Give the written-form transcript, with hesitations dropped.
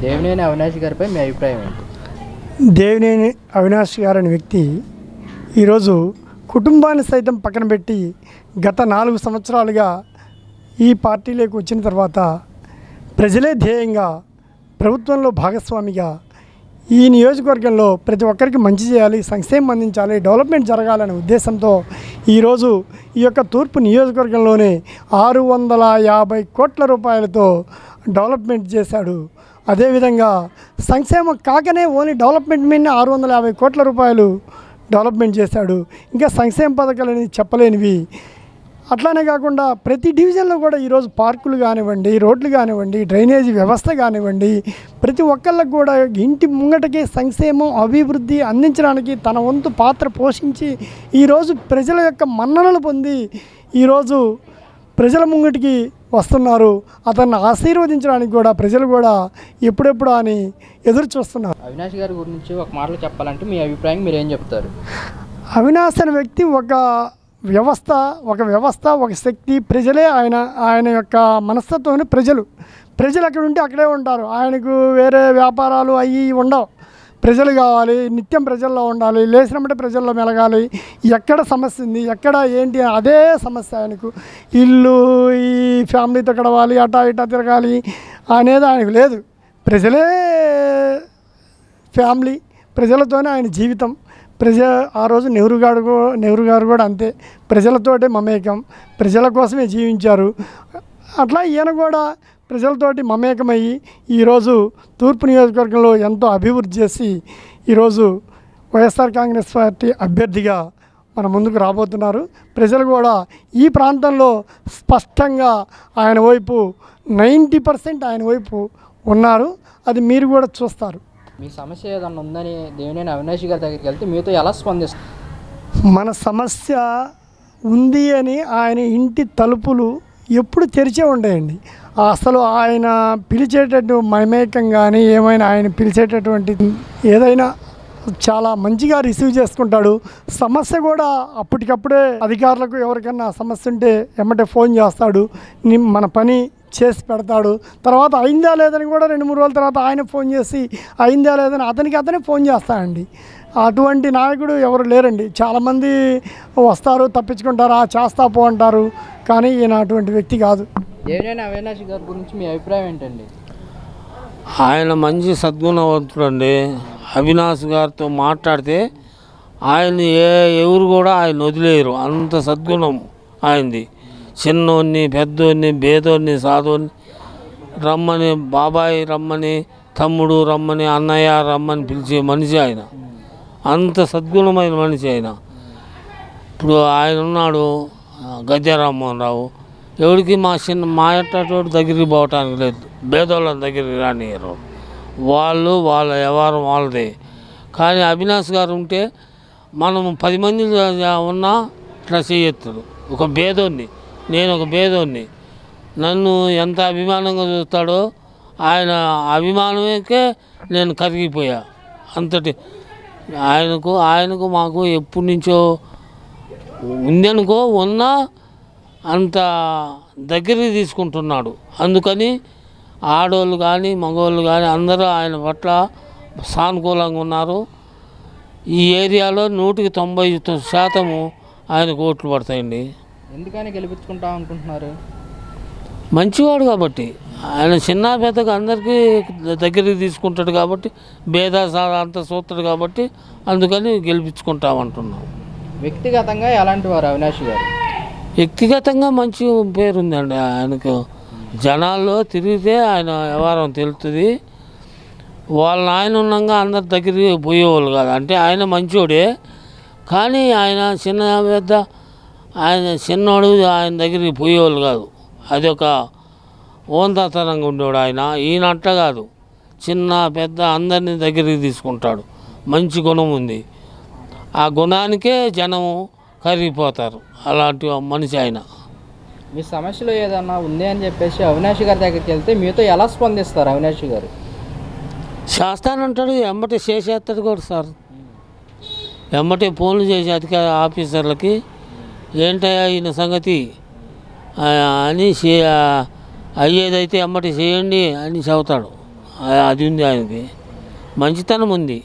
దేవినేని అవినాష్ గారిపై మీ అభిప్రాయం ఏంటి? దేవినేని అవినాష్ గారు అనే వ్యక్తి ఈరోజు కుటుంబాన్ని సైతం పక్కన పెట్టి గత 4 సంవత్సరాలుగా ఈ పార్టీలోకి వచ్చిన తర్వాత ప్రజలే ధ్యేయంగా ప్రభుత్వంలో భాగస్వామిగా ఈ నియోజకవర్గంలో ప్రతి ఒక్కరికి మంచి చేయాలి, సంక్షేమం అందించాలి, డెవలప్మెంట్ జరగాలనే ఉద్దేశంతో ఈరోజు ఈ యొక్క తూర్పు నియోజకవర్గంలోనే 650 కోట్ల రూపాయలతో డెవలప్మెంట్ చేశాడు. అదేవిధంగా సంక్షేమం కాకనే ఓన్లీ డెవలప్మెంట్ మీద 650 కోట్ల రూపాయలు డెవలప్మెంట్ చేశాడు. ఇంకా సంక్షేమ పథకాలు అనేది చెప్పలేనివి. అట్లానే కాకుండా ప్రతి డివిజన్లో కూడా ఈరోజు పార్కులు కానివ్వండి, రోడ్లు కానివ్వండి, డ్రైనేజీ వ్యవస్థ కానివ్వండి, ప్రతి ఒక్కళ్ళకు కూడా ఇంటి ముంగటకి సంక్షేమం అభివృద్ధి అందించడానికి తన వంతు పాత్ర పోషించి ఈరోజు ప్రజల యొక్క మన్ననలు పొంది ఈరోజు ప్రజల ముంగటికి వస్తున్నారు. అతన్ని ఆశీర్వదించడానికి కూడా ప్రజలు కూడా ఎప్పుడెప్పుడు అని ఎదురు చూస్తున్నారు. అవినాష్ గారి గురించి ఒక మాటలో చెప్పాలంటే మీ అభిప్రాయం మీరు ఏం చెప్తారు? అవినాష్ అనే వ్యక్తి ఒక వ్యవస్థ, ఒక శక్తి. ప్రజలే ఆయన యొక్క మనస్తత్వం. ప్రజలు అక్కడ ఉంటే అక్కడే ఉంటారు. ఆయనకు వేరే వ్యాపారాలు అవి ఉండవు. ప్రజలు కావాలి, నిత్యం ప్రజల్లో ఉండాలి, లేచినప్పుడే ప్రజల్లో మెలగాలి. ఎక్కడ సమస్య ఉంది, ఎక్కడ ఏంటి అదే సమస్య ఆయనకు. ఇల్లు ఈ ఫ్యామిలీతో గడవాలి, అటా ఇటా తిరగాలి అనేది ఆయనకు లేదు. ప్రజలే ఫ్యామిలీ, ప్రజలతోనే ఆయన జీవితం. ఆ రోజు నెహ్రూ గారు కూడా అంతే, ప్రజలతోటే మమేకం, ప్రజల కోసమే జీవించారు. అట్లా ఈయన కూడా ప్రజలతోటి మమేకమయ్యి ఈరోజు తూర్పు నియోజకవర్గంలో ఎంతో అభివృద్ధి చేసి ఈరోజు వైఎస్ఆర్ కాంగ్రెస్ పార్టీ అభ్యర్థిగా మన ముందుకు రాబోతున్నారు. ప్రజలు కూడా ఈ ప్రాంతంలో స్పష్టంగా ఆయన వైపు 90% ఆయన వైపు ఉన్నారు. అది మీరు కూడా చూస్తారు. మీ సమస్య ఏదన్నా ఉందని దేవినేని అవినాష్ గారి దగ్గరికి వెళ్తే మీతో ఎలా స్పందిస్తారు? మన సమస్య ఉంది అని ఆయన ఇంటి తలుపులు ఎప్పుడు తెరిచే ఉంటాయండి. అసలు ఆయన పిలిచేటట్టు మమేకం కానీ ఏమైనా ఆయన పిలిచేటటువంటి ఏదైనా చాలా మంచిగా రిసీవ్ చేసుకుంటాడు. సమస్య కూడా అప్పటికప్పుడే అధికారులకు ఎవరికైనా సమస్య ఉంటే ఎమ్మటే ఫోన్ చేస్తాడు, మన పని చేసి పెడతాడు. తర్వాత అయిందా లేదని కూడా 2-3 రోజుల తర్వాత ఆయన ఫోన్ చేసి అయిందా లేదని అతనే ఫోన్ చేస్తాడండి. అటువంటి నాయకుడు ఎవరు లేరండి. చాలామంది వస్తారు, తప్పించుకుంటారు, చేస్తా పో అంటారు. కానీ ఈయన అటువంటి వ్యక్తి కాదు. దేవినేని అవినాష్ గారి గురించి మీ అభిప్రాయం ఏంటండి? ఆయన మంచి సద్గుణవంతుడు అండి. అవినాష్ గారితో మాట్లాడితే ఆయన ఎవరు కూడా ఆయన వదిలేయరు. అంత సద్గుణం ఆయనది. చిన్నోన్ని, పెద్దోన్ని, భేదోన్ని, సాధోన్ని రమ్మని, బాబాయ్ రమ్మని, తమ్ముడు రమ్మని, అన్నయ్య రమ్మని పిలిచే మనిషి ఆయన. అంత సద్గుణమైన మనిషి ఆయన. ఇప్పుడు ఆయన ఉన్నాడు గద్దె రామ్మోహన్ రావు. ఎవరికి మా ఎట్టోడు దగ్గరికి పోవటానికి లేదు. భేదోళ్ళ దగ్గరికి రానియరు. వాళ్ళ వ్యవహారం వాళ్ళదే. కానీ అవినాష్ గారు ఉంటే మనం 10 మంది ఉన్నా ఇట్లా చేయొత్తుడు. ఒక నేను ఒక భేదోన్ని నన్ను ఎంత అభిమానంగా చూస్తాడో ఆయన అభిమానమే నేను కరిగిపోయా. అంతటి ఆయనకు మాకు ఎప్పటి నుంచో ఉందనుకో, ఉన్నా అంత దగ్గరికి తీసుకుంటున్నాడు. అందుకని ఆడవాళ్ళు కానీ మగవాళ్ళు కానీ అందరూ ఆయన పట్ల సానుకూలంగా ఉన్నారు. ఈ ఏరియాలో 100% ఆయనకు ఓట్లు పడతాయండి. ఎందుకని గెలిపించుకుంటాం అనుకుంటున్నారు? మంచివాడు కాబట్టి. ఆయన చిన్న పెద్దగా అందరికీ దగ్గరికి తీసుకుంటాడు కాబట్టి, భేదాసారా అంతా చూస్తాడు కాబట్టి అందుకని గెలిపించుకుంటామంటున్నాం. వ్యక్తిగతంగా ఎలాంటి వారు అవినాష్ గారు? వ్యక్తిగతంగా మంచి పేరుందండి ఆయనకు. జనాల్లో తిరిగితే ఆయన వ్యవహారం తెలుస్తుంది. ఆయన ఉన్నాగా అందరి దగ్గరికి పోయేవాళ్ళు కాదు. అంటే ఆయన మంచోడే, కానీ ఆయన చిన్నోడు ఆయన దగ్గరికి పోయేవాళ్ళు కాదు. అదొక ఓందాతనంగా ఉండేవాడు ఆయన. ఈయన అట్లా కాదు, చిన్న పెద్ద అందరినీ దగ్గరికి తీసుకుంటాడు. మంచి గుణం ఉంది. ఆ గుణానికే జనం కరిగిపోతారు. అలాంటి మనిషి ఆయన. మీ సమస్యలో ఏదన్నా ఉంది అని చెప్పేసి అవినాష్ గారి దగ్గరికి వెళ్తే మీతో ఎలా స్పందిస్తారు అవినాష్ గారు? చేస్తానంటాడు, ఎమ్మటే చేసేస్తాడు కూడా సార్. ఎమ్మటే ఫోన్లు చేసి అధికార ఆఫీసర్లకి ఏంటయ్యా ఈయన సంగతి అని అయ్యేదైతే ఎమ్మటి చేయండి అని చెబుతాడు. అది ఉంది ఆయనకి, మంచితనం ఉంది.